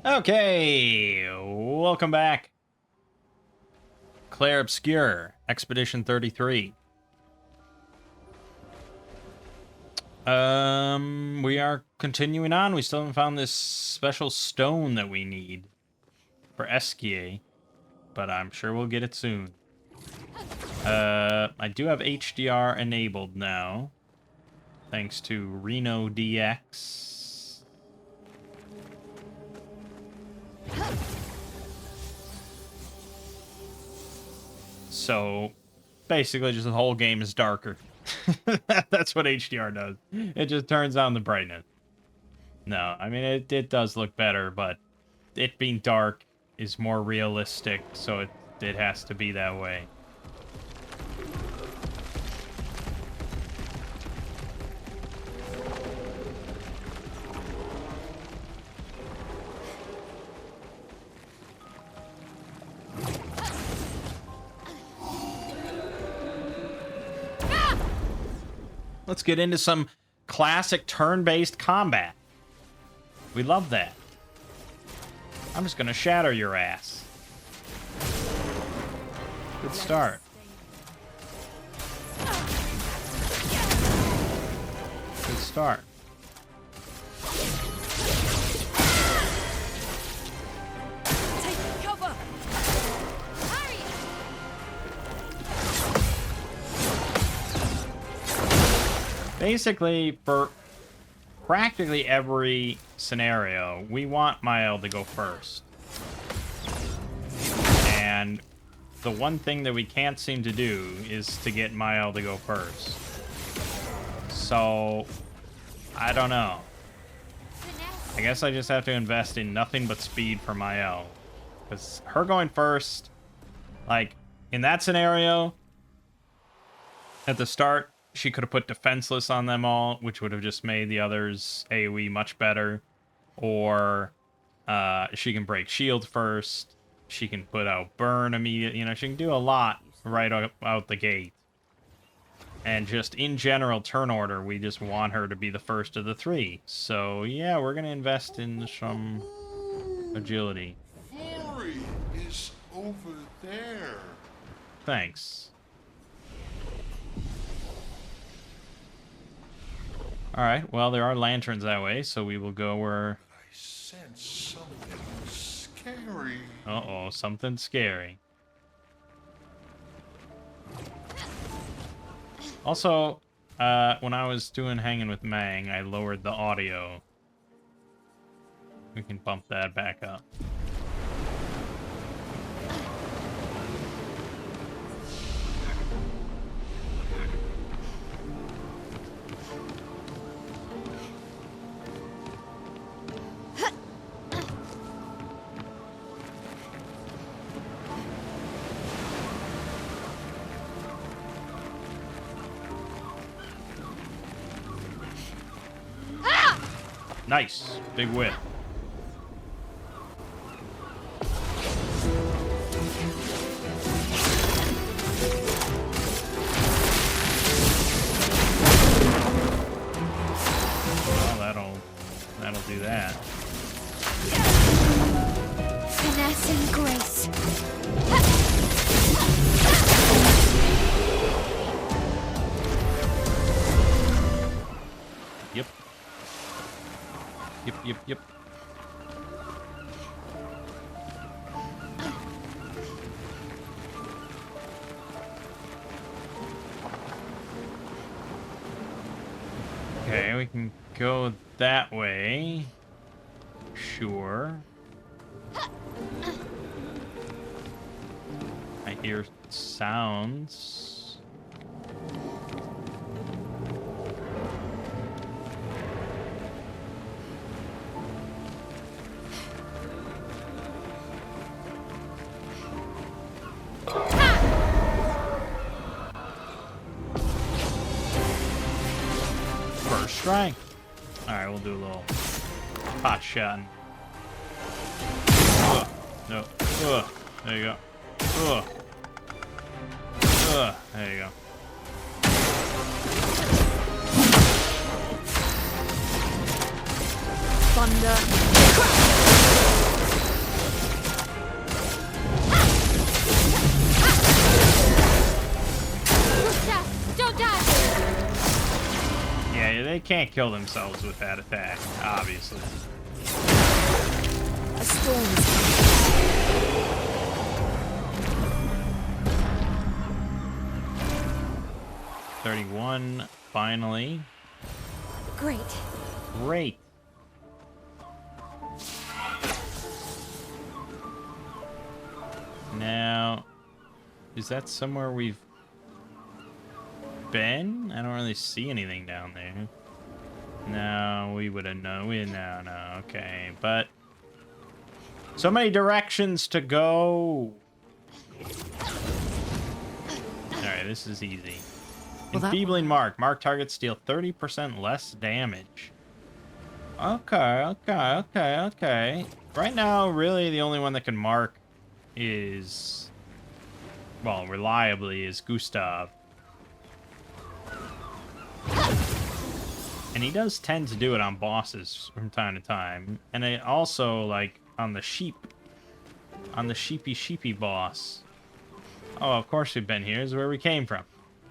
Okay, welcome back. Clair Obscur, Expedition 33. We are continuing on. We still haven't found this special stone that we need for Esquier, but I'm sure we'll get it soon. I do have HDR enabled now, thanks to Reno DX. So, basically, just the whole game is darker. That's what HDR does. It just turns down the brightness. No, I mean, it does look better, but it being dark is more realistic, so it has to be that way. Let's get into some classic turn-based combat. We love that. I'm just gonna shatter your ass. Good start. Good start. Take cover. Hurry. Basically, for practically every scenario, we want Mael to go first. And the one thing that we can't seem to do is to get Mael to go first. So, I don't know. I guess I just have to invest in nothing but speed for Mael. Because her going first, like, in that scenario, at the start, she could have put Defenseless on them all, which would have just made the others' AoE much better. Or she can break shield first. She can put out Burn immediately. You know, she can do a lot right out the gate. And just in general turn order, we just want her to be the first of the three. So yeah, we're going to invest in some agility. Harry is over there. Thanks. Alright, well, there are lanterns that way, so we will go where... I sense something scary. Uh-oh, something scary. Also, when I was hanging with Mangg, I lowered the audio. We can bump that back up. Nice. Big whip. Well, that'll do that. Finesse and grace. Yep. Yep. Okay, we can go that way. Sure. I hear sounds. First strike. Alright, we'll do a little pot shot. No. There you go. There you go. Thunder. Okay, they can't kill themselves with that attack, obviously. A storm is coming. 31, finally. Great. Great. Now, is that somewhere we've been? I don't really see anything down there. No, we would have known. No, okay. But so many directions to go. Alright, this is easy. Well, Enfeebling mark. Mark targets deal 30% less damage. Okay. Right now, really, the only one that can mark is, well, reliably, is Gustav. And he does tend to do it on bosses from time to time. And it also, like, on the sheep. On the sheepy boss. Oh, of course we've been here. This is where we came from.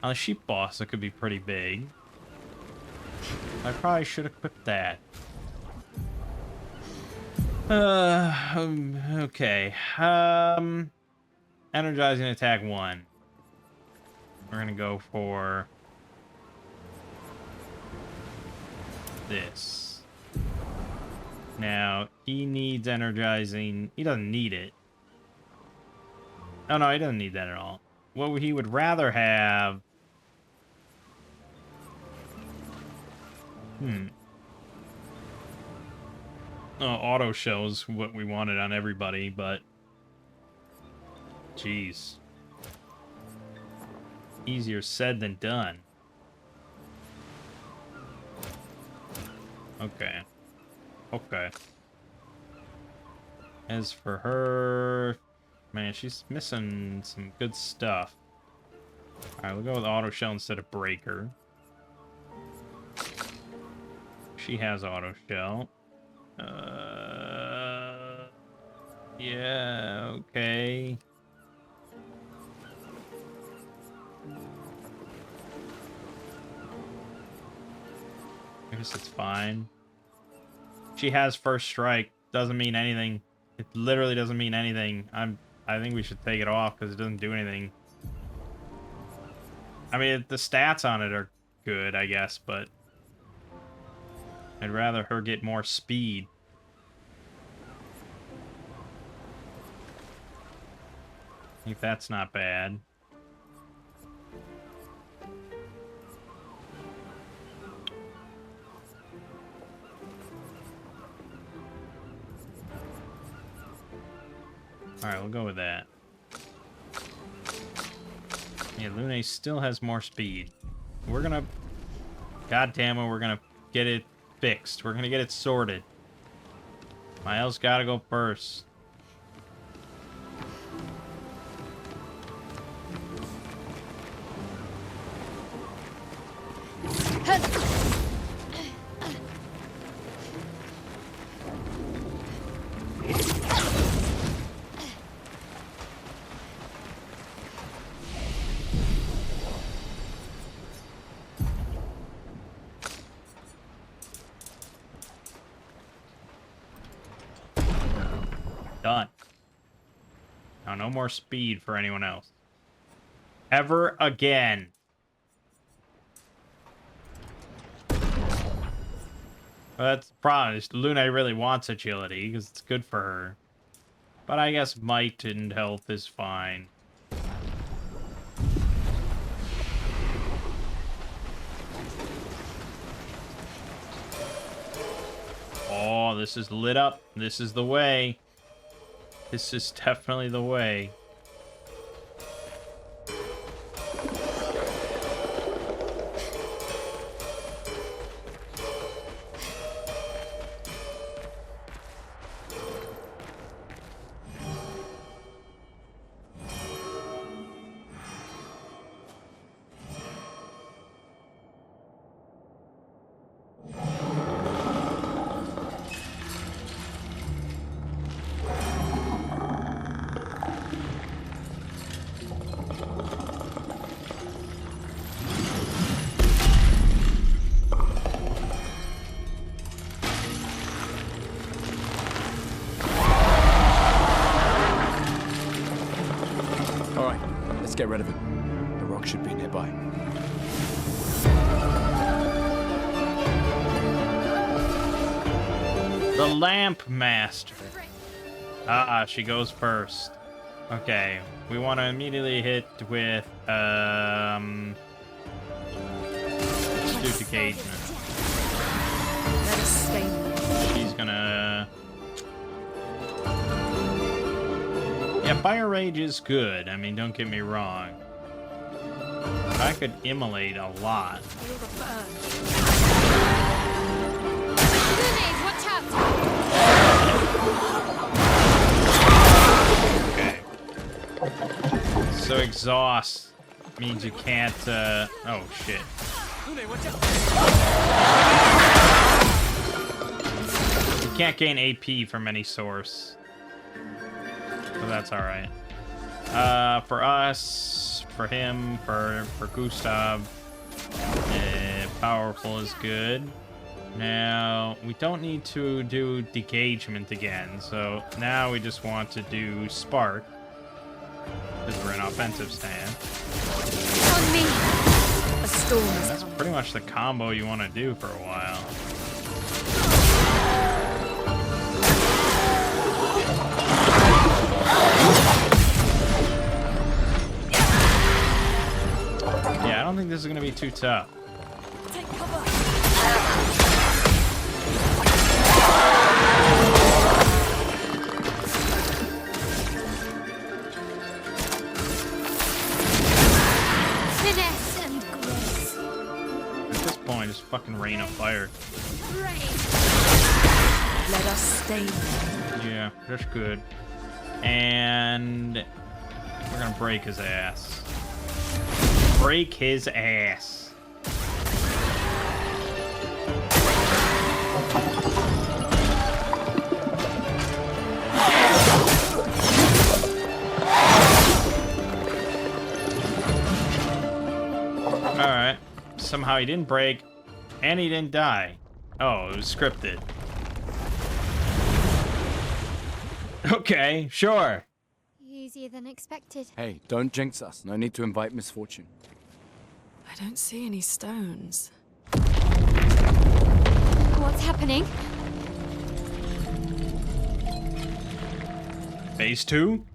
On the sheep boss, it could be pretty big. I probably should equip that. Okay. Energizing attack 1. We're gonna go for this. Now, he needs energizing. He doesn't need it. Oh, no, he doesn't need that at all. What he would rather have... Oh, auto shows what we wanted on everybody, but... Jeez. Easier said than done. Okay. As for her... Man, she's missing some good stuff. Alright, we'll go with auto shell instead of breaker. She has auto shell. Yeah, okay. I guess it's fine. She has first strike. Doesn't mean anything. It literally doesn't mean anything. I think we should take it off because it doesn't do anything. I mean, the stats on it are good, I guess, but I'd rather her get more speed. I think that's not bad. Alright, we'll go with that. Yeah, Lune still has more speed. We're gonna... God damn it, we're gonna get it fixed. We're gonna get it sorted. Miles gotta go first. Done. Now, no more speed for anyone else. Ever again. Well, that's the problem. Lune really wants agility because it's good for her. But I guess might and health is fine. Oh, this is lit up. This is the way. This is definitely the way. get rid of it. The rock should be nearby. The Lamp Master. Ah, she goes first. Okay, we want to immediately hit with let's do Decagement. Let us stay there. She's gonna. Yeah, Fire Rage is good. I mean, don't get me wrong. I could immolate a lot. Feel the burn. Grenade, watch out! Okay. So exhaust means you can't. Oh shit. You can't gain AP from any source. So that's alright. For us, for him, for Gustav, powerful is good. Now, we don't need to do Decagement again, so now we just want to do Spark, because we're in offensive stand. On me! A storm is That's coming. pretty much the combo you want to do for a while. Yeah, I don't think this is going to be too tough. Take cover. Finesse and grace. At this point, just fucking rain of fire. Let us stay there. Yeah, that's good. And we're gonna break his ass. Break his ass. Alright. Somehow he didn't break, and he didn't die. Oh, it was scripted. Okay, sure. Easier than expected. Hey, don't jinx us. No need to invite misfortune. I don't see any stones. What's happening? Phase 2?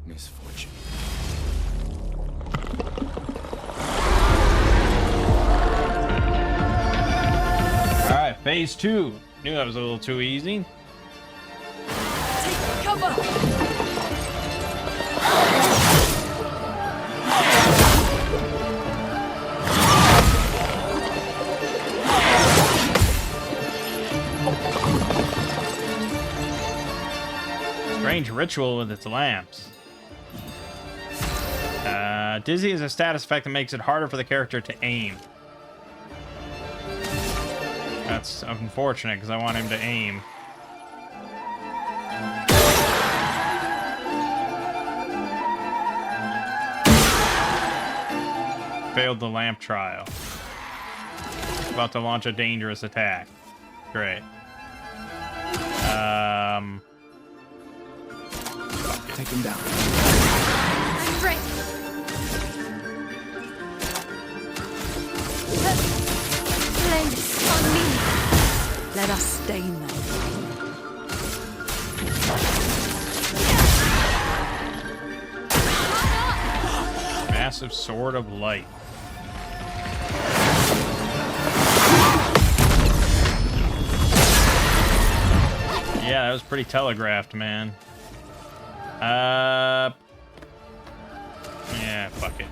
Misfortune. Alright, phase 2. Knew that was a little too easy. Take cover. Strange ritual with its lamps. Dizzy is a status effect that makes it harder for the character to aim. That's unfortunate because I want him to aim. Failed the lamp trial. About to launch a dangerous attack. Great. Take him down. I'm ready. Flames on me. Let us stain them. Massive sword of light. Yeah, that was pretty telegraphed, man. Yeah, fuck it.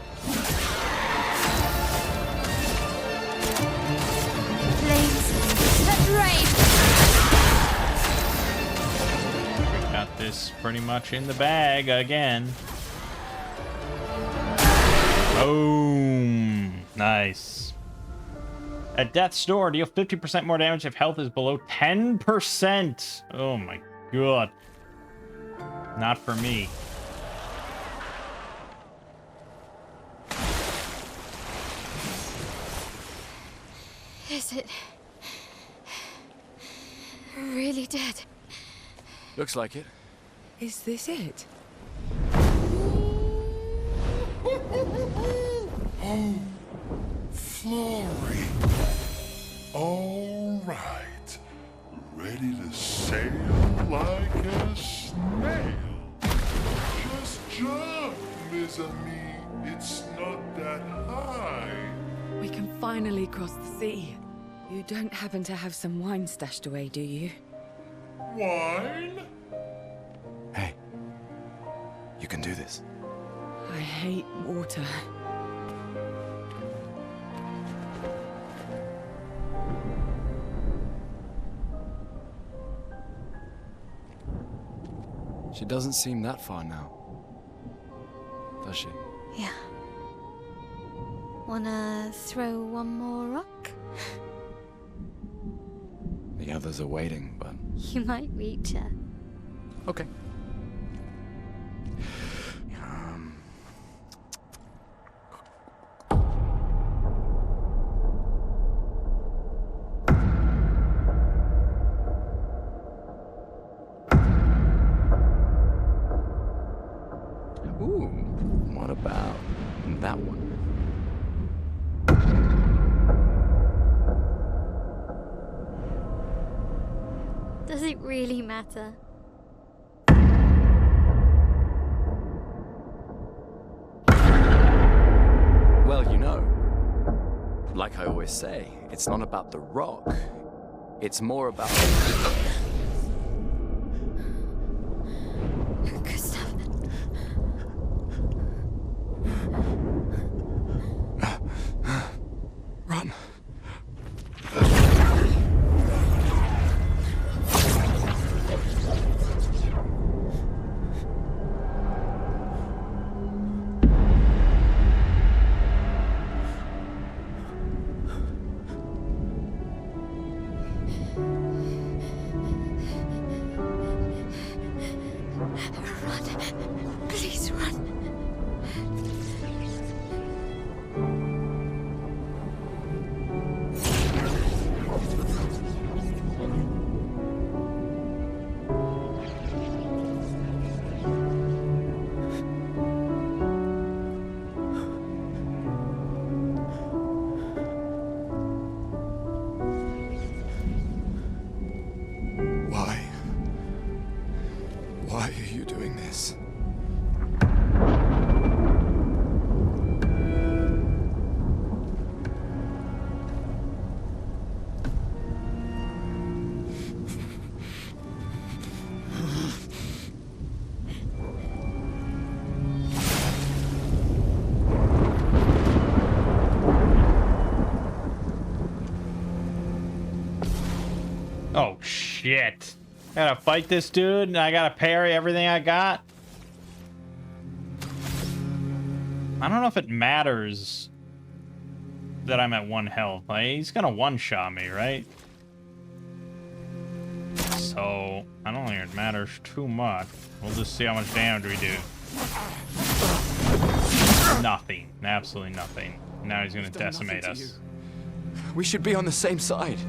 Flames that rage. We got this pretty much in the bag again. Boom. Nice. At Death's Door, deal 50% more damage if health is below 10%. Oh my god. Not for me. Is it really dead? Looks like it. Is this it? Oh, Flory. All right. Ready to sail like a snail. Just jump, mes amis. It's not that high. We can finally cross the sea. You don't happen to have some wine stashed away, do you? Wine? Hey, you can do this. I hate water. She doesn't seem that far now, does she? Yeah. Wanna throw one more rock? The others are waiting, but... You might reach her. Okay. Ooh, what about that one? Does it really matter? Well, you know, like I always say, it's not about the rock. It's more about... Gustav. Run. Run. Please run. Why? Why are you doing this? Oh, shit. I gotta fight this dude, and I gotta parry everything I got. I don't know if it matters that I'm at 1 health. Like, he's gonna one-shot me, right? So, I don't think it matters too much. We'll just see how much damage we do. Nothing. Absolutely nothing. Now he's gonna decimate us. We should be on the same side.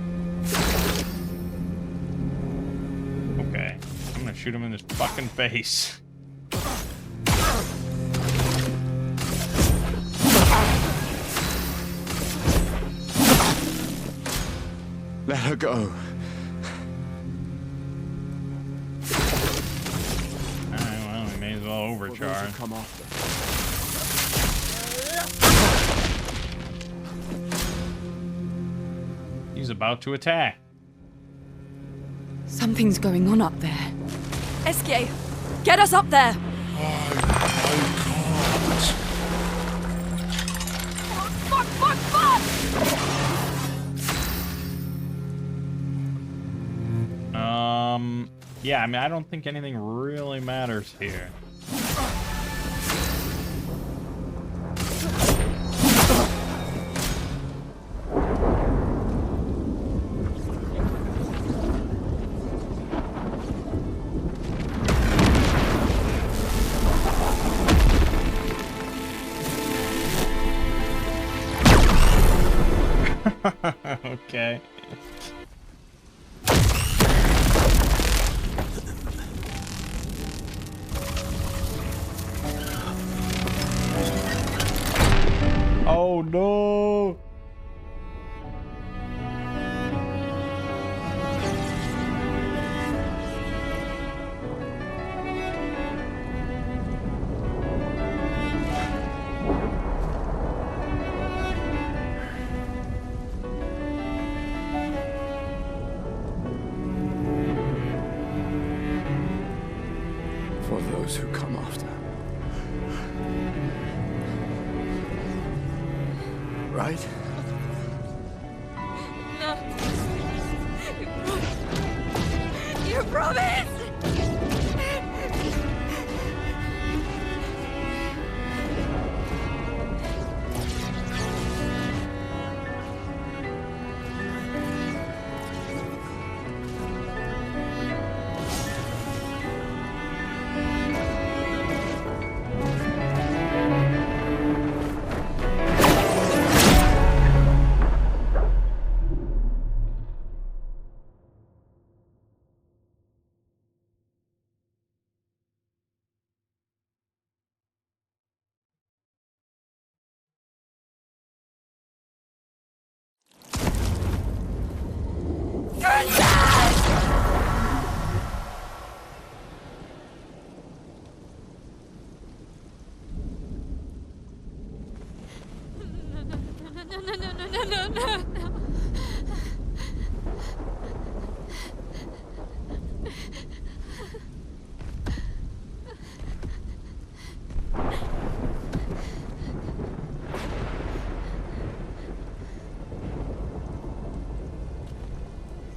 Okay. I'm gonna shoot him in his fucking face. Let her go. Alright, well, we may as well overcharge. Come after. He's about to attack. Something's going on up there. Esquier, get us up there! I Fuck, fuck, fuck! Yeah, I mean, I don't think anything really matters here. Okay. for those who come after. Right? No. You promised! No.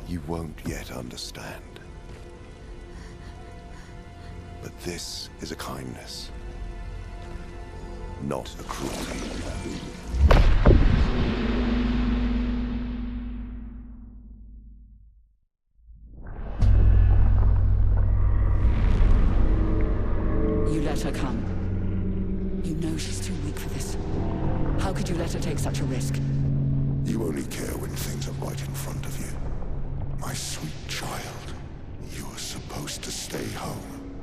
You won't yet understand. But this is a kindness, not a cruelty. You let her come. You know she's too weak for this. How could you let her take such a risk? You only care when things are right in front of you. My sweet child, you are supposed to stay home.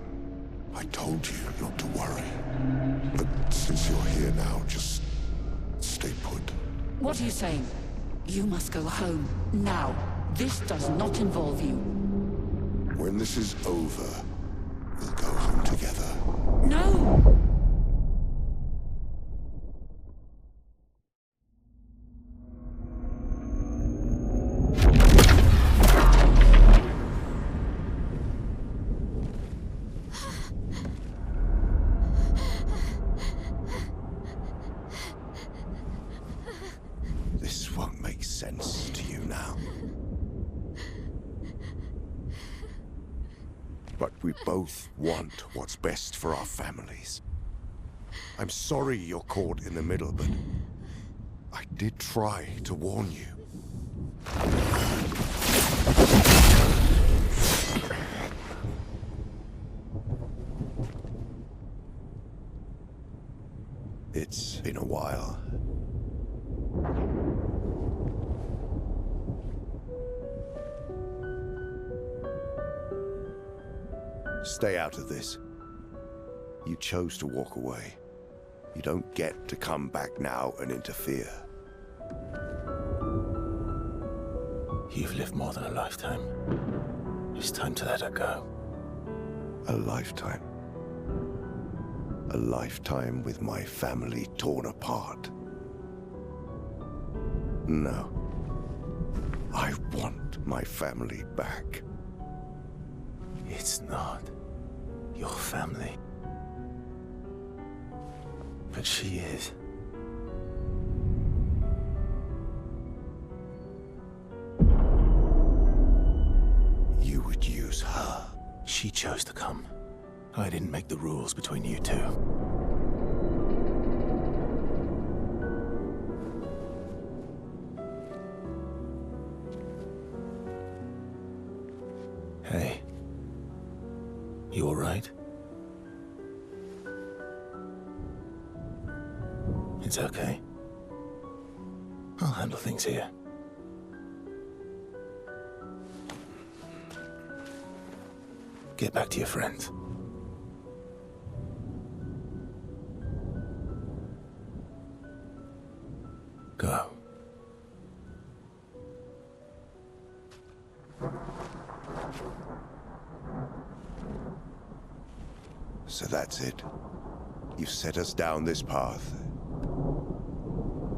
I told you not to worry. But since you're here now, just stay put. What are you saying? You must go home, now. This does not involve you. When this is over, we'll go home together. No! This won't make sense to you now. But we both want what's best for our families. I'm sorry you're caught in the middle, but I did try to warn you. It's been a while. Stay out of this. You chose to walk away. You don't get to come back now and interfere. You've lived more than a lifetime. It's time to let her go. A lifetime. A lifetime with my family torn apart. No. I want my family back. It's not your family. But she is. You would use her. She chose to come. I didn't make the rules between you two. Hey. You all right? It's okay. I'll handle things here. Get back to your friends. Go. So that's it. You've set us down this path.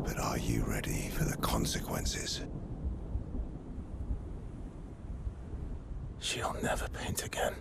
But are you ready for the consequences? She'll never paint again.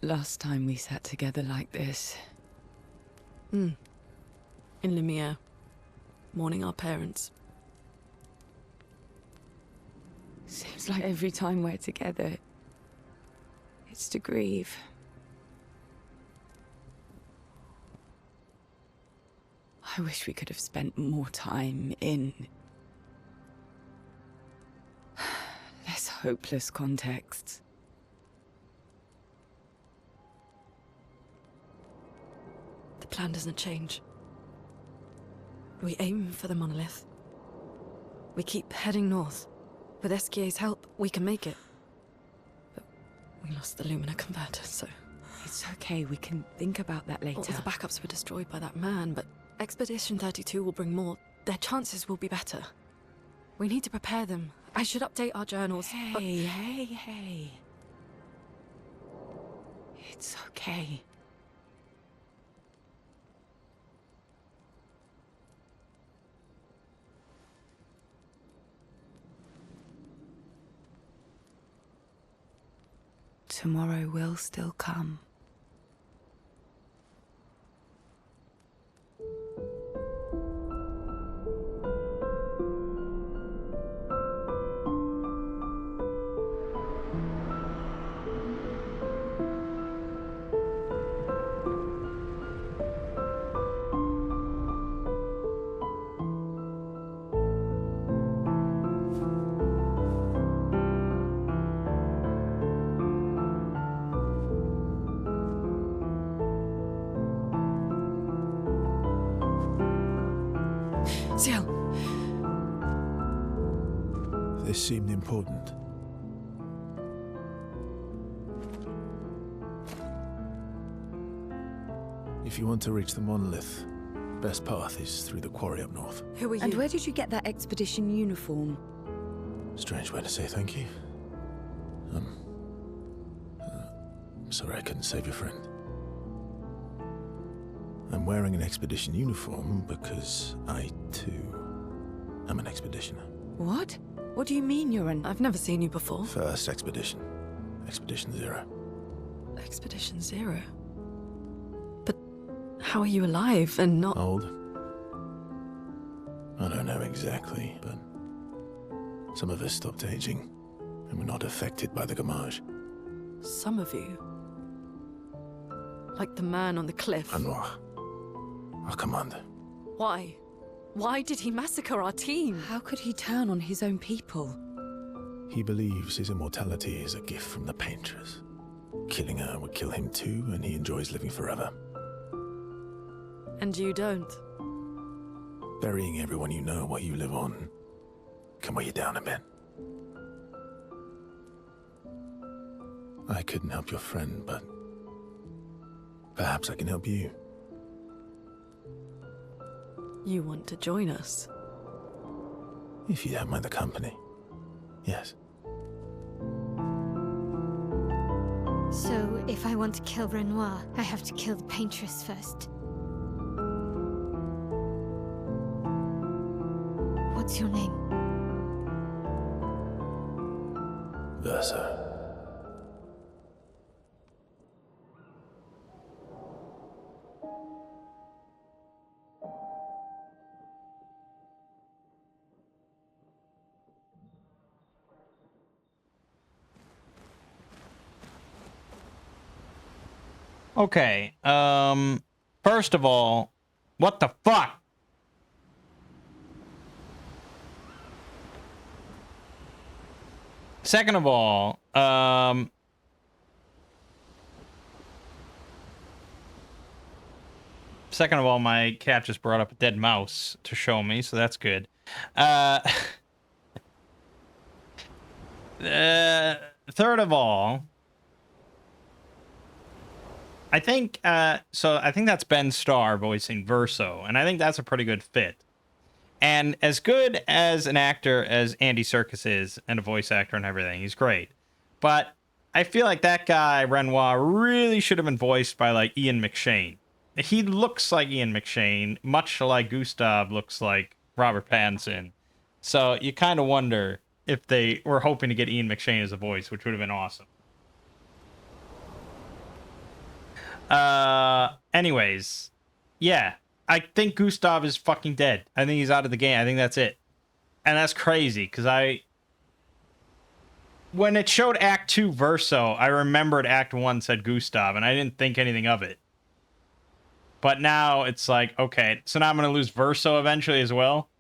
Last time we sat together like this. In Lumiere. Mourning our parents. Seems like every time we're together, it's to grieve. I wish we could have spent more time in less hopeless contexts. The plan doesn't change. We aim for the monolith. We keep heading north. With SKA's help, we can make it. But we lost the Lumina converter, so... It's okay, we can think about that later. All the backups were destroyed by that man, but Expedition 32 will bring more. Their chances will be better. We need to prepare them. I should update our journals. Hey. It's okay. Tomorrow will still come. Ciel! This seemed important. If you want to reach the monolith, best path is through the quarry up north. Who are you? And where did you get that expedition uniform? Strange way to say thank you. Sorry I couldn't save your friend. I'm wearing an expedition uniform because I, too, am an expeditioner. What? What do you mean you're an... I've never seen you before. First expedition. Expedition 0. Expedition 0? But how are you alive and not... Old? I don't know exactly, but some of us stopped aging, and we're not affected by the gamage. Some of you? Like the man on the cliff? Anwar, our commander. Why? Why did he massacre our team? How could he turn on his own people? He believes his immortality is a gift from the painters. Killing her would kill him too, and he enjoys living forever. And you don't? Burying everyone you know while you live on can weigh you down a bit. I couldn't help your friend, but perhaps I can help you. You want to join us? If you don't mind the company, yes. So, if I want to kill Renoir, I have to kill the paintress first. What's your name? Versa. Okay, first of all, what the fuck? Second of all, my cat just brought up a dead mouse to show me, so that's good. Third of all, I think, so I think that's Ben Starr voicing Verso, and I think that's a pretty good fit. And as good as an actor as Andy Serkis is, and a voice actor and everything, he's great. But I feel like that guy, Renoir, really should have been voiced by, like, Ian McShane. He looks like Ian McShane, much like Gustav looks like Robert Pattinson. So you kind of wonder if they were hoping to get Ian McShane as a voice, which would have been awesome. Anyways, yeah, I think Gustav is fucking dead. I think he's out of the game. I think that's it. And that's crazy, because when it showed Act 2 Verso, I remembered Act 1 said Gustav, and I didn't think anything of it. But now it's like, okay, so now I'm going to lose Verso eventually as well?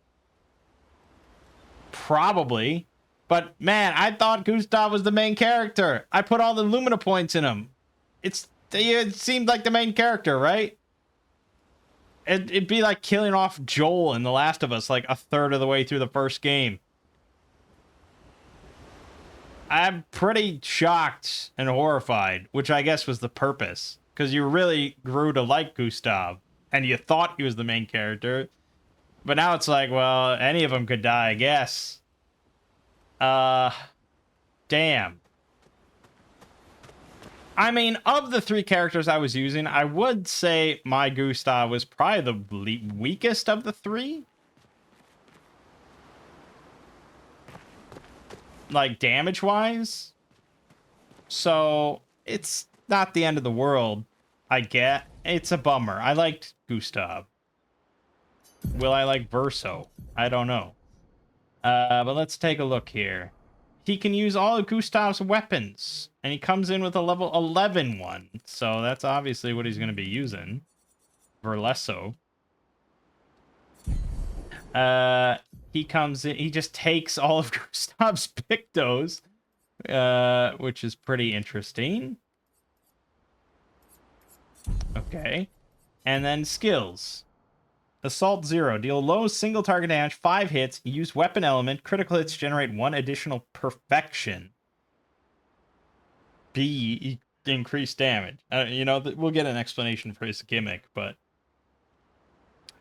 Probably. But, man, I thought Gustav was the main character. I put all the Lumina points in him. It seemed like the main character, right? It'd be like killing off Joel in The Last of Us like a third of the way through the first game. I'm pretty shocked and horrified, which I guess was the purpose. Because you really grew to like Gustav, and you thought he was the main character. But now it's like, well, any of them could die, I guess. Damn. I mean, of the three characters I was using, I would say my Gustav was probably the weakest of the three. Like, damage-wise. So, it's not the end of the world, I get. It's a bummer. I liked Gustav. Will I like Verso? I don't know. But let's take a look here. He can use all of Gustav's weapons, and he comes in with a level 11 one, so that's obviously what he's going to be using. Verlesso. He comes in, he just takes all of Gustav's Pictos, which is pretty interesting. Okay. And then skills. Assault 0. Deal low single target damage, 5 hits. Use weapon element. Critical hits generate 1 additional perfection. B. Increased damage. You know, we'll get an explanation for his gimmick, but...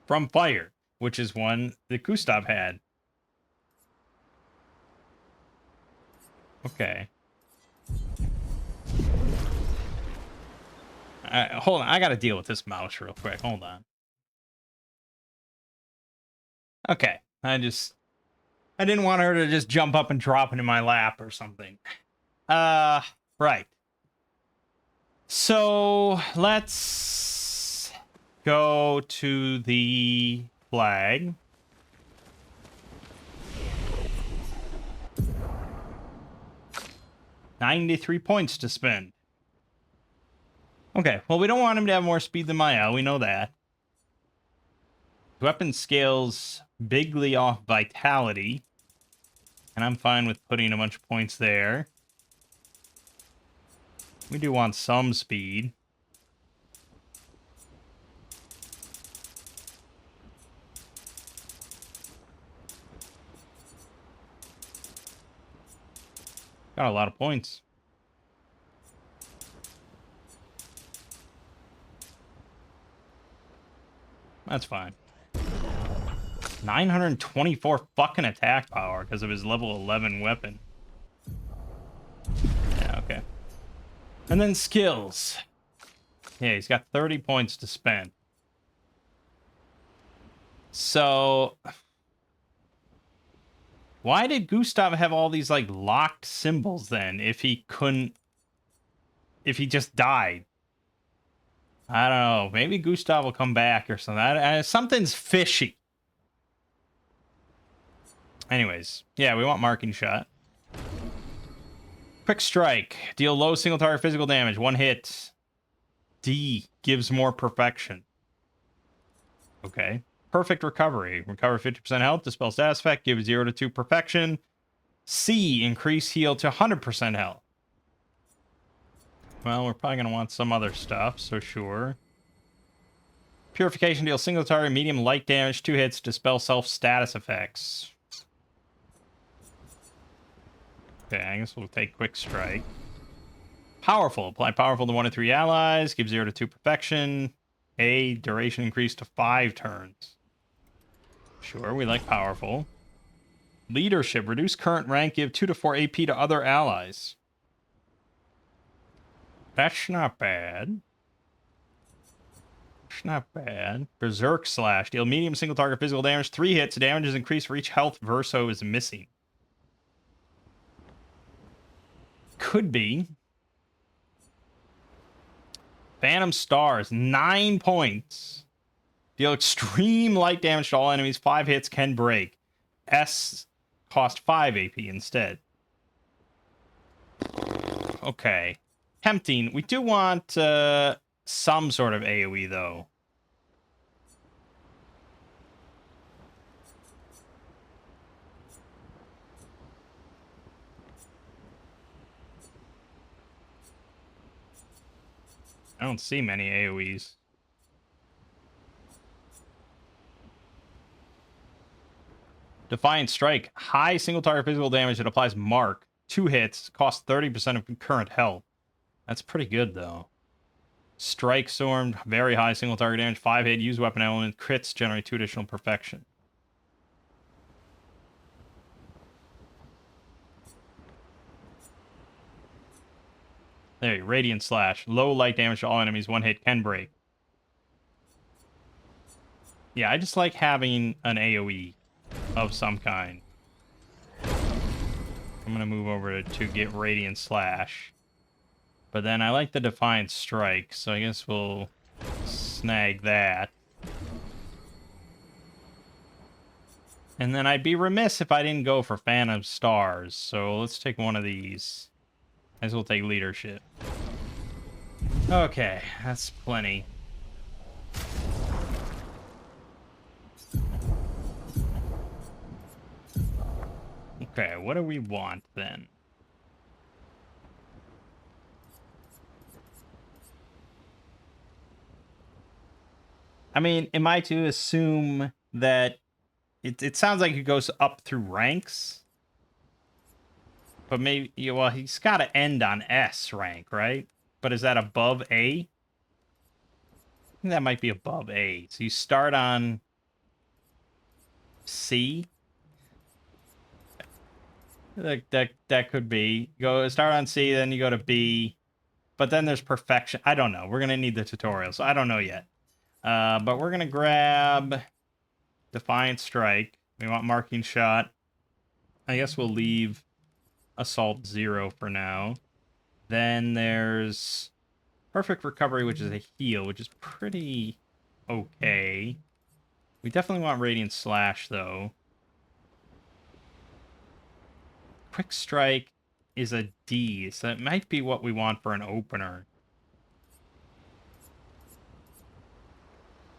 From fire, which is one that Gustav had. Okay. Hold on, I gotta deal with this mouse real quick. Hold on. Okay, I didn't want her to just jump up and drop into my lap or something. Right. So, let's go to the flag. $93 points to spend. Okay, well, we don't want him to have more speed than Mael, we know that. Weapon scales bigly off vitality. And I'm fine with putting a bunch of points there. We do want some speed. Got a lot of points. That's fine. 924 fucking attack power because of his level 11 weapon. Yeah, okay. And then skills. Yeah, he's got 30 points to spend. So, why did Gustav have all these, like, locked symbols then if he couldn't... if he just died? I don't know. Maybe Gustav will come back or something. Something's fishy. Anyways, yeah, we want marking shot. Quick strike. Deal low single target physical damage. One hit. D gives more perfection. Okay. Perfect recovery. Recover 50% health. Dispel status effect. Give 0 to 2 perfection. C. Increase heal to 100% health. Well, we're probably going to want some other stuff, so sure. Purification. Deal single target medium light damage. 2 hits. Dispel self status effects. Okay, I guess we'll take quick strike. Powerful. Apply powerful to 1 to 3 allies. Give 0 to 2 perfection. A. Duration increased to 5 turns. Sure, we like powerful. Leadership. Reduce current rank. Give 2 to 4 AP to other allies. That's not bad. It's not bad. Berserk Slash. Deal medium single target physical damage. 3 hits. Damage is increased for each health Verso is missing. Could be. Phantom Stars. 9 points. Deal extreme light damage to all enemies. 5 hits can break. S cost 5 AP instead. Okay. Tempting. We do want some sort of AoE, though. I don't see many AoEs. Defiant Strike. High single target physical damage that applies mark. 2 hits. Costs 30% of current health. That's pretty good, though. Strike Storm. Very high single target damage. 5 hit. Use weapon element. Crits generate 2 additional perfection. There you go. Radiant Slash. Low light damage to all enemies. 1 hit can break. Yeah, I just like having an AoE of some kind. I'm going to move over to get Radiant Slash. But then I like the Defiant Strike, so I guess we'll snag that. And then I'd be remiss if I didn't go for Phantom Stars, so let's take one of these. I guess we'll take Leadership. Okay, that's plenty. Okay, what do we want then? I mean, am I to assume that it sounds like it goes up through ranks? But maybe, well, he's got to end on S rank, right? But is that above A? I think that might be above A. So you start on C? That could be. Start on C, then you go to B. But then there's perfection. I don't know. We're going to need the tutorial, so I don't know yet. But we're going to grab Defiant Strike. We want Marking Shot. I guess we'll leave Assault 0 for now. Then there's Perfect Recovery, which is a heal, which is pretty okay. We definitely want Radiant Slash, though. Quick Strike is a D, so it might be what we want for an opener.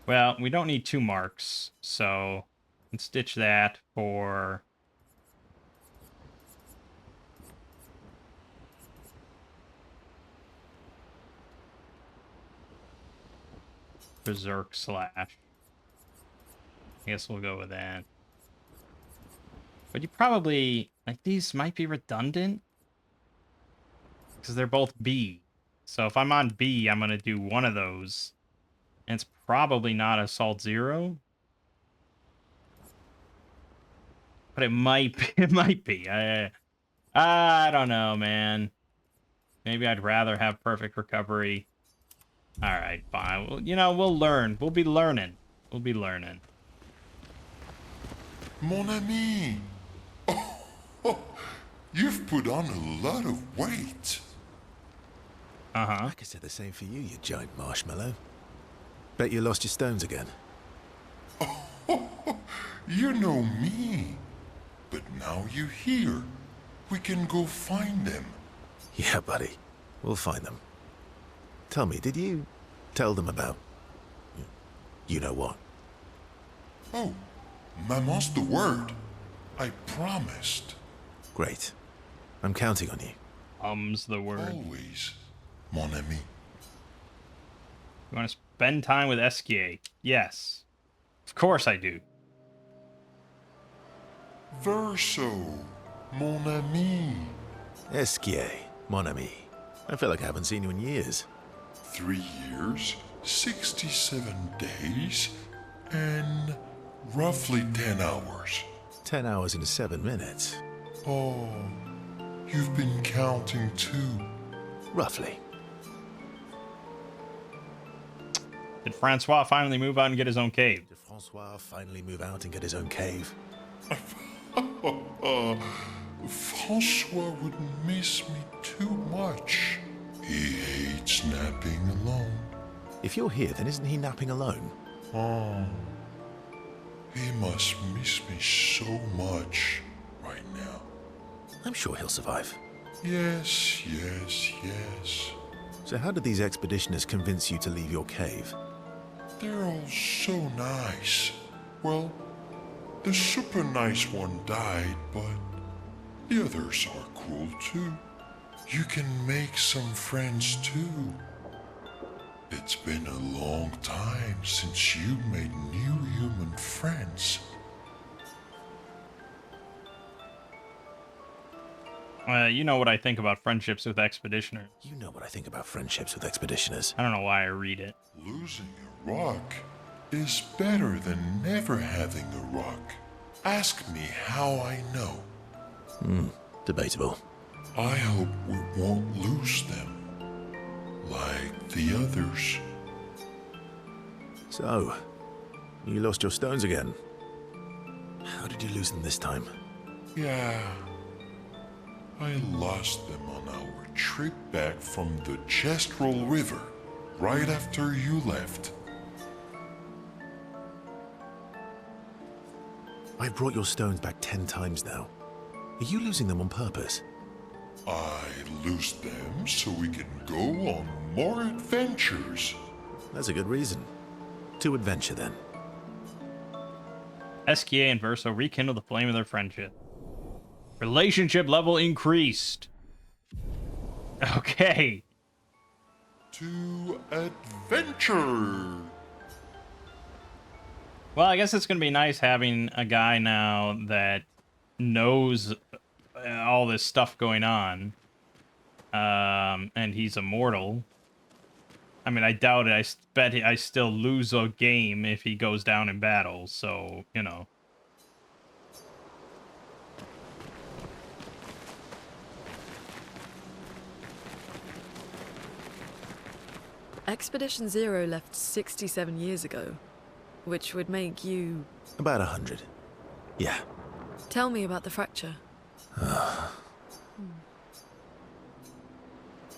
Well, we don't need 2 marks, so let's ditch that for... Berserk Slash. I guess we'll go with that. But you probably... like, these might be redundant. Because they're both B. So if I'm on B, I'm going to do one of those. And it's probably not Assault 0. But it might be. It might be. I don't know, man. Maybe I'd rather have perfect recovery. All right, fine. Well, you know, we'll learn. We'll be learning. We'll be learning. Mon ami. Oh, you've put on a lot of weight. Uh-huh. I could say the same for you, you giant marshmallow. Bet you lost your stones again. You know me. But now you're here. We can go find them. Yeah, buddy. We'll find them. Tell me, did you tell them about... you know what? Oh, Maman's the word. I promised. Great. I'm counting on you. The word. Always, mon ami. You want to spend time with Esquier? Yes. Of course I do. Verso, mon ami. Esquier, mon ami. I feel like I haven't seen you in years. 3 years, 67 days, and roughly 10 hours. 10 hours and 7 minutes. Oh, you've been counting too. Roughly. Did Francois finally move out and get his own cave? Did Francois finally move out and get his own cave? Francois would miss me too much. He hates napping alone. If you're here, then isn't he napping alone? Oh, he must miss me so much right now. I'm sure he'll survive. Yes, yes, yes. So how did these expeditioners convince you to leave your cave? They're all so nice. Well, the super nice one died, but the others are cool too. You can make some friends too. It's been a long time since you made new human friends. You know what I think about friendships with expeditioners. You know what I think about friendships with expeditioners. I don't know why I read it. Losing a rock is better than never having a rock. Ask me how I know. Debatable. I hope we won't lose them. Like the others. So, you lost your stones again. How did you lose them this time? Yeah. I lost them on our trip back from the Chestrel River, right after you left. I've brought your stones back 10 times now. Are you losing them on purpose? I lose them so we can go on more adventures. That's a good reason. To adventure, then. Esquier and Verso rekindle the flame of their friendship. Relationship level increased. Okay. To adventure. Well, I guess it's going to be nice having a guy now that knows all this stuff going on. And he's immortal. I mean, I doubt it. I bet I still lose a game if he goes down in battle. So, you know. Expedition Zero left 67 years ago, which would make you... About 100. Yeah. Tell me about the fracture.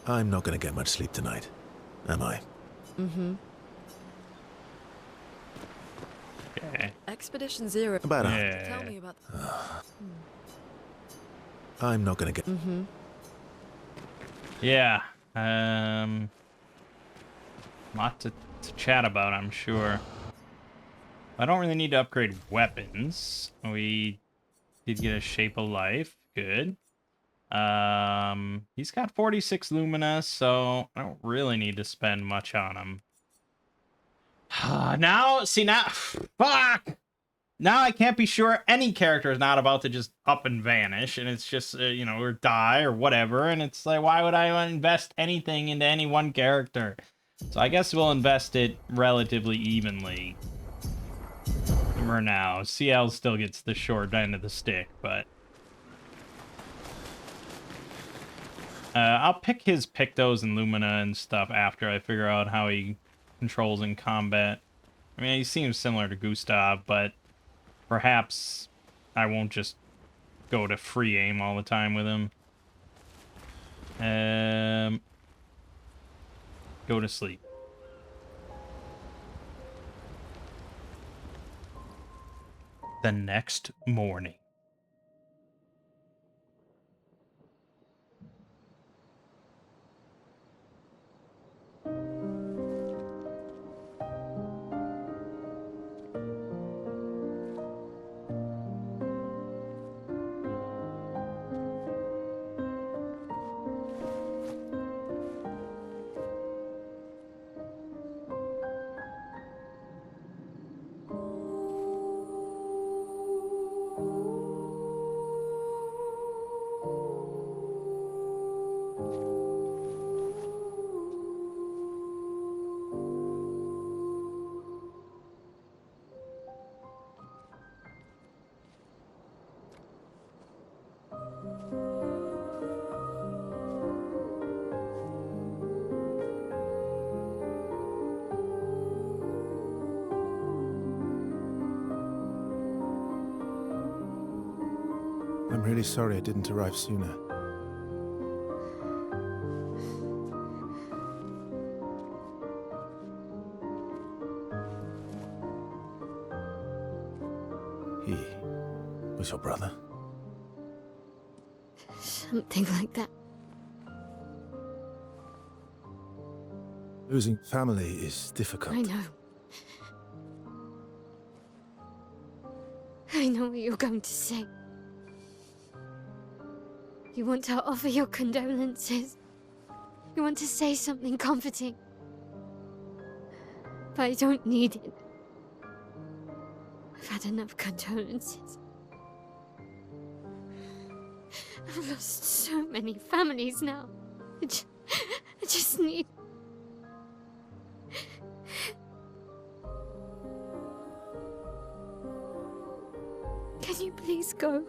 I'm not going to get much sleep tonight, am I? Mm-hmm. Okay. Expedition Zero... About 100. Yeah. Tell me about... I'm not going to get... Mm-hmm. Yeah. Lot to chat about, I'm sure. I don't really need to upgrade weapons. We did get a Shape of Life. Good. He's got 46 Lumina, so I don't really need to spend much on him. Now, fuck! Now I can't be sure any character is not about to just up and vanish, and it's just, you know, or die or whatever, and it's like, why would I invest anything into any one character? So I guess we'll invest it relatively evenly for now. CL still gets the short end of the stick, but... I'll pick his Pictos and Lumina and stuff after I figure out how he controls in combat. I mean, he seems similar to Gustav, but perhaps I won't just go to free aim all the time with him. Go to sleep. The next morning. I'm really sorry I didn't arrive sooner. He was your brother? Something like that. Losing family is difficult. I know. I know what you're going to say. You want to offer your condolences. You want to say something comforting. But I don't need it. I've had enough condolences. I've lost so many families now. I just need... Can you please go?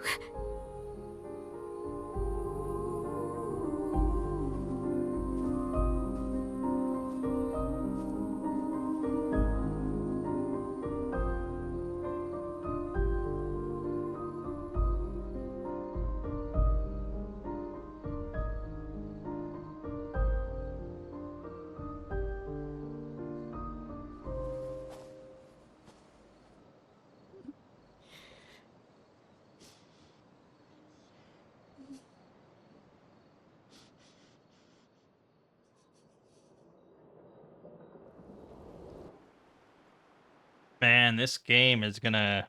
Man, this game's gonna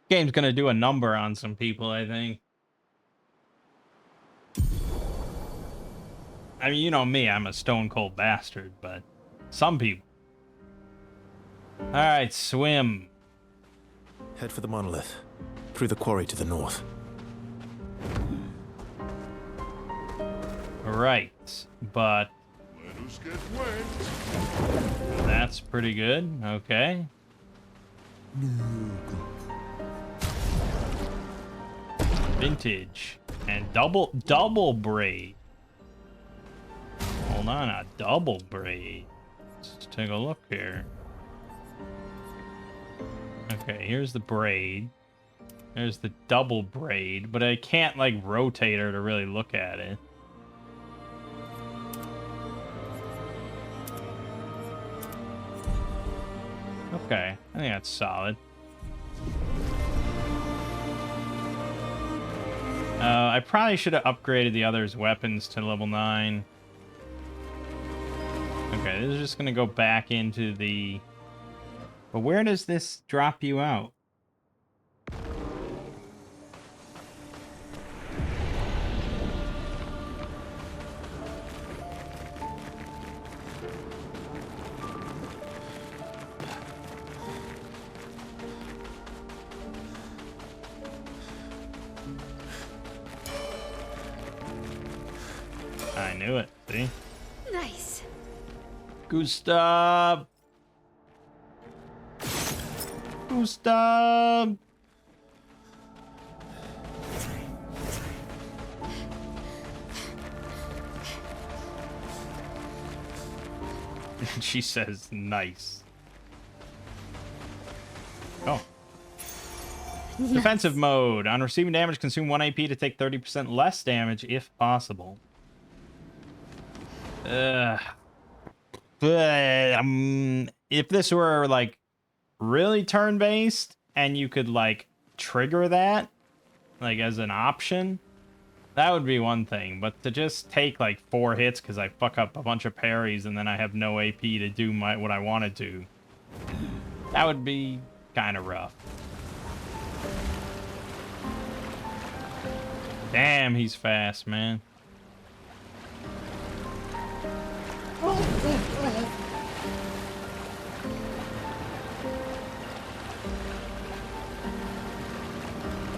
do a number on some people, I think. I mean, you know me, I'm a stone cold bastard, but some people. Alright, swim. Head for the monolith. Through the quarry to the north. Right, but Let us get wet. that's pretty good. Okay. Vintage and double braid. Hold on, a double braid. Let's take a look here. Okay, here's the braid. There's the double braid, but I can't like rotate her to really look at it. Okay, I think that's solid. I probably should have upgraded the other's weapons to level 9. Okay, this is just gonna go back into the... But where does this drop you out? I knew it, see? Nice. Gustav! Gustav! She says, nice. Oh. Nice. Defensive mode. On receiving damage, consume 1 AP to take 30% less damage if possible. If this were, like, really turn-based, and you could, like, trigger that, like, as an option, that would be one thing. But to just take, like, 4 hits because I fuck up a bunch of parries and then I have no AP to do what I wanted to, that would be kind of rough. Damn, he's fast, man.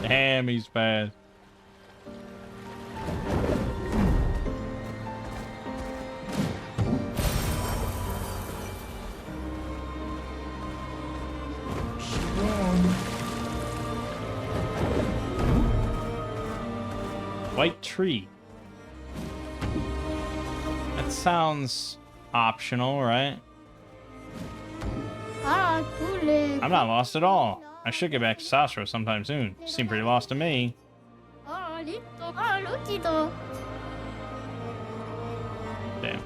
Damn, he's fast. White tree. That sounds optional, right? I'm not lost at all. I should get back to Sasro sometime soon. You seem pretty lost to me. Damn.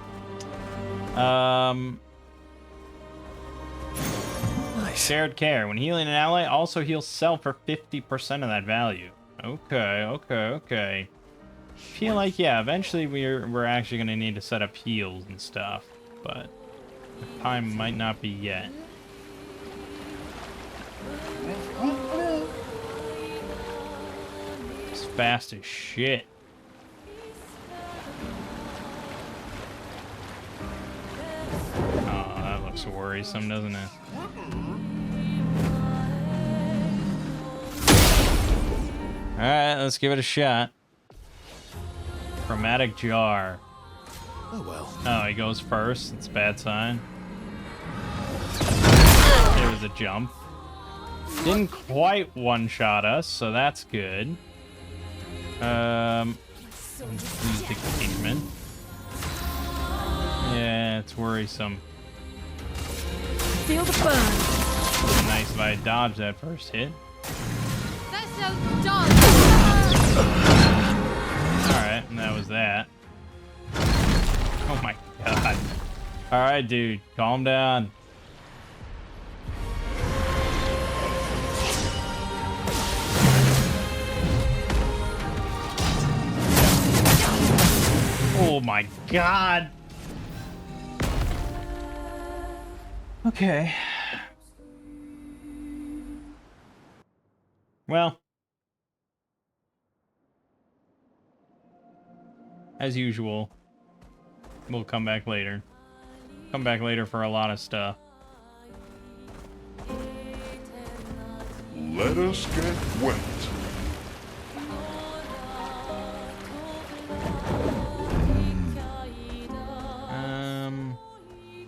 Nice. Shared care. When healing an ally, also heals self for 50% of that value. Okay. Feel like, yeah, eventually we're actually gonna need to set up heals and stuff, but the time might not be yet. It's fast as shit. Oh, that looks worrisome, doesn't it? Alright, let's give it a shot. Chromatic jar. Oh well. Oh, he goes first. It's a bad sign. There's a jump. Didn't quite one-shot us, so that's good. Use engagement. Yeah, it's worrisome. Feel the burn. Nice if I dodged that first hit. Alright, and that was that. Oh my god. Alright, dude, calm down. Oh my god. Okay. Well, as usual, we'll come back later. Come back later for a lot of stuff. Let us get wet.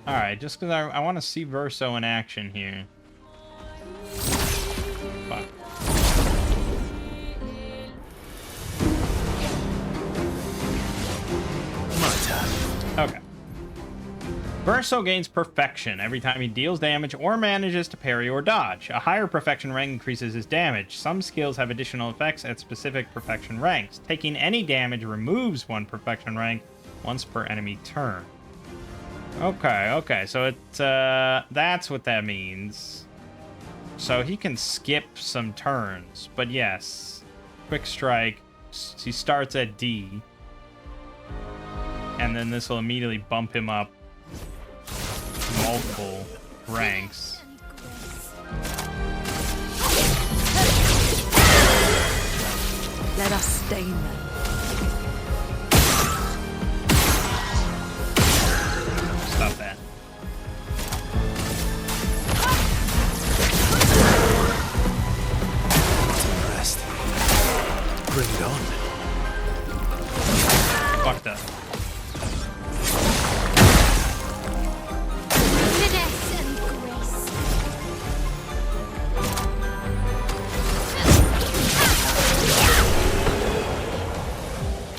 Alright, just because I want to see Verso in action here. Fuck. Okay. Verso gains perfection every time he deals damage or manages to parry or dodge. A higher perfection rank increases his damage. Some skills have additional effects at specific perfection ranks. Taking any damage removes 1 perfection rank once per enemy turn. Okay, so it's that's what that means. So he can skip some turns, but yes, quick strike, he starts at D. And then this will immediately bump him up multiple ranks. Let us stain them. Stop that. Rest. Bring it on. Fucked up. Finesse and grace.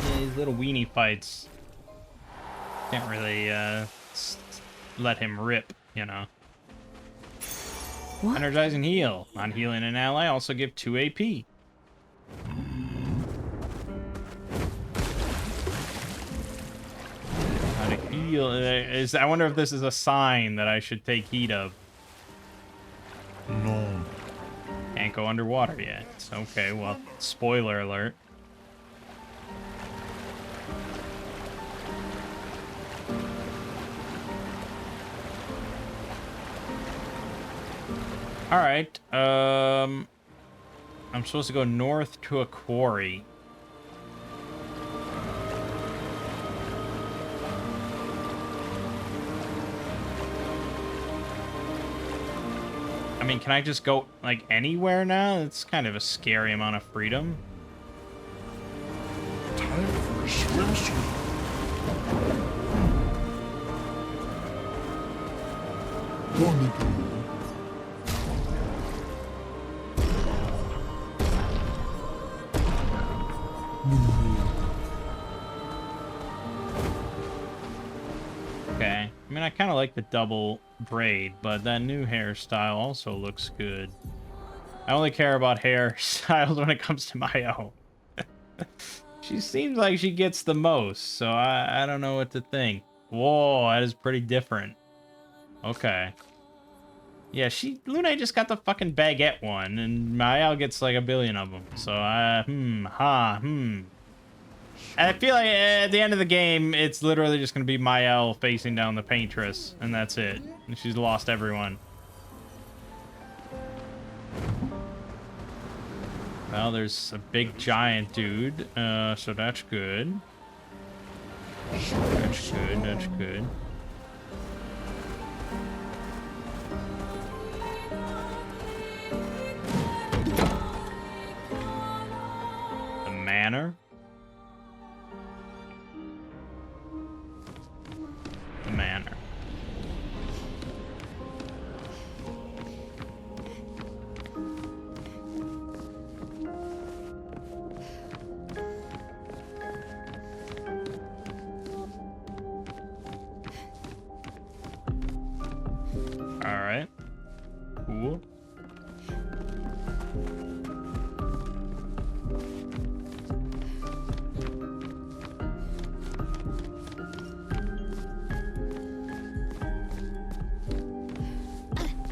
Yeah, these little weenie fights. Can't really let him rip, you know. What? Energize and heal. On healing an ally, also give 2 AP. How to heal. I wonder if this is a sign that I should take heed of. No. Can't go underwater yet. Okay, well, spoiler alert. Alright, I'm supposed to go north to a quarry. I mean, can I just go, like, anywhere now? It's kind of a scary amount of freedom. Time for a swimsuit. Okay. I mean, I kind of like the double braid, but that new hairstyle also looks good. I only care about hairstyles when it comes to Mayo. She seems like she gets the most, so I don't know what to think. Whoa, that is pretty different. Okay. Yeah, Luna just got the fucking baguette one, and Mael gets like a billion of them. So, And I feel like at the end of the game, it's literally just going to be Mael facing down the Paintress, and that's it. And she's lost everyone. Well, there's a big giant dude, so that's good. That's good, that's good. The manor. The manor. Alright. Cool.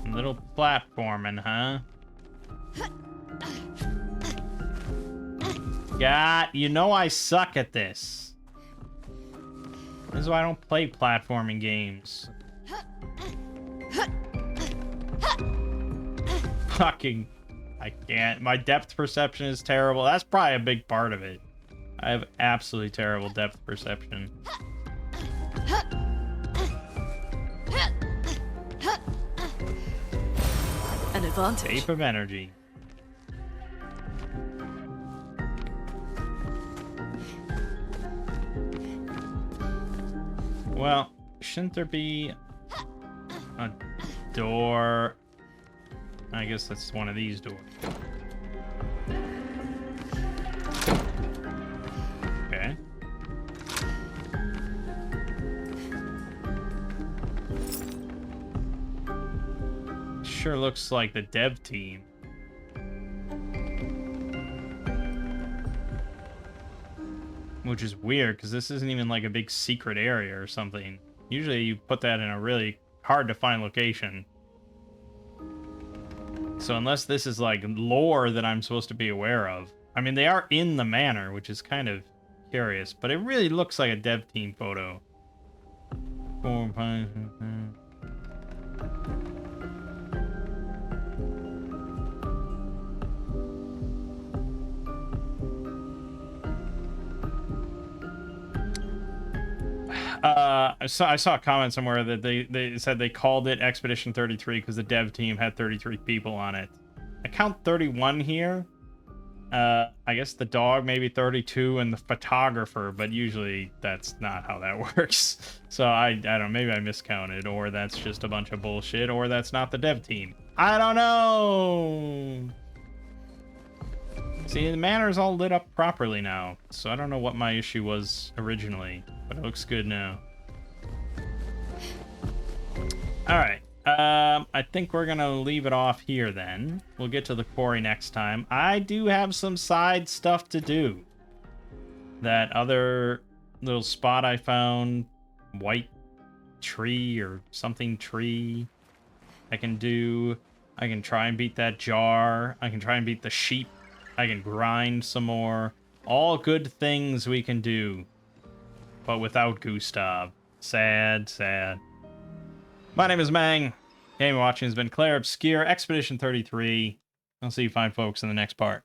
Little platforming, huh? God, you know I suck at this. This is why I don't play platforming games. Fucking, I can't. My depth perception is terrible. That's probably a big part of it. I have absolutely terrible depth perception. An advantage. Ape of energy. Well, shouldn't there be a door? I guess that's one of these doors. Okay. Sure looks like the dev team. Which is weird, because this isn't even like a big secret area or something. Usually you put that in a really hard to find location. So unless this is like lore that I'm supposed to be aware of. I mean, they are in the manor, which is kind of curious, but it really looks like a dev team photo. I saw a comment somewhere that they said they called it Expedition 33 because the dev team had 33 people on it. I count 31 here. I guess the dog maybe 32 and the photographer, but usually that's not how that works. So I don't know, maybe I miscounted, or that's just a bunch of bullshit, or that's not the dev team. I don't know. See, the manor's all lit up properly now, so I don't know what my issue was originally, but it looks good now. Alright. I think we're gonna leave it off here then. We'll get to the quarry next time. I do have some side stuff to do. That other little spot I found, white tree or something tree, I can do. I can try and beat that jar. I can try and beat the sheep. I can grind some more. All good things we can do. But without Gustav. Sad, sad. My name is Mangg. Game watching has been Clair, Obscur, Expedition 33. I'll see you fine folks in the next part.